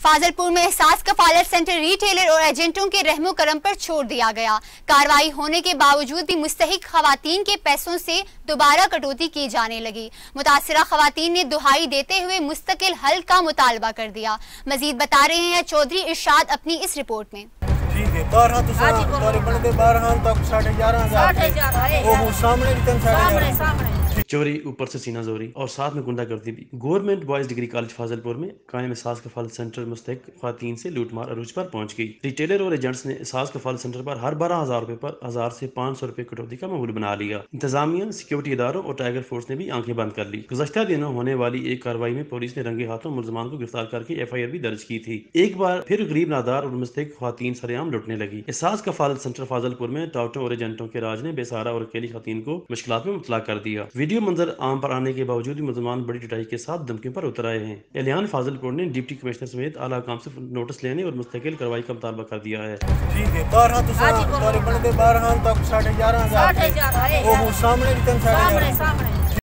فاضلپور میں احساس کفالت سینٹر ریٹیلر اور ایجنٹوں کے رحم و کرم پر چھوڑ دیا گیا۔ کارروائی ہونے کے باوجود بھی مستحق خواتین کے پیسوں سے دوبارہ کٹوتی کی جانے لگی۔ متاثرہ خواتین نے دہائی دیتے ہوئے مستقل حل کا مطالبہ کر دیا۔ مزید بتا رہے ہیں چودھری ارشاد اپنی اس رپورٹ میں۔ ٹھیک ہے 12 تو سارے بندے 12 تک 11,500 وہ سامنے بھی تن سامنے چوری اوپر سے سینہ زوری اور ساتھ میں گنڈہ گردی بھی۔ Government boys degree college Fazilpur میں قائم احساس کفالت سینٹر مستحق خواتین سے لوٹ مار عروج پر پہنچ گئی۔ ریٹیلر اور ایجنٹس نے احساس کفالت سینٹر پر ہر 12,000 روپے پر 1000 سے 500 روپے کٹوتی کا معمول بنا لیا۔ انتظامیہ، سیکورٹی اداروں اور ٹائیگر فورس نے بھی آنکھیں بند کر لی۔ گزشتہ دنوں ہونے والی ایک کارروائی میں پولیس نے رنگے ہاتھوں ملزمان کو گرفتار کر کے FIR بھی درج کی تھی۔ ایک بار پھر غریب نادار اور مستحق خواتین سر عام لٹنے لگی۔ احساس کفالت سینٹر فاضلپور میں ٹاؤٹوں اور ایجنٹوں کے راج نے بے سہارا اور اکیلی خواتین کو مشکلات میں مبتلا کر دیا۔ ویڈیو منظر عام پر آنے کے باوجود بھی ملزمان بڑی ڈٹائی کے ساتھ دھمکیوں پر اتر آئے ہیں۔ اعلان فاضلپور نے ڈپٹی کمشنر سمیت اعلیٰ حکام سے نوٹس لینے اور مستقل کارروائی کا مطالبہ کر دیا ہے۔ ٹھیک ہے 12 تو سارے بندے 12 تک 11,500 وہ سامنے بھی تن سامنے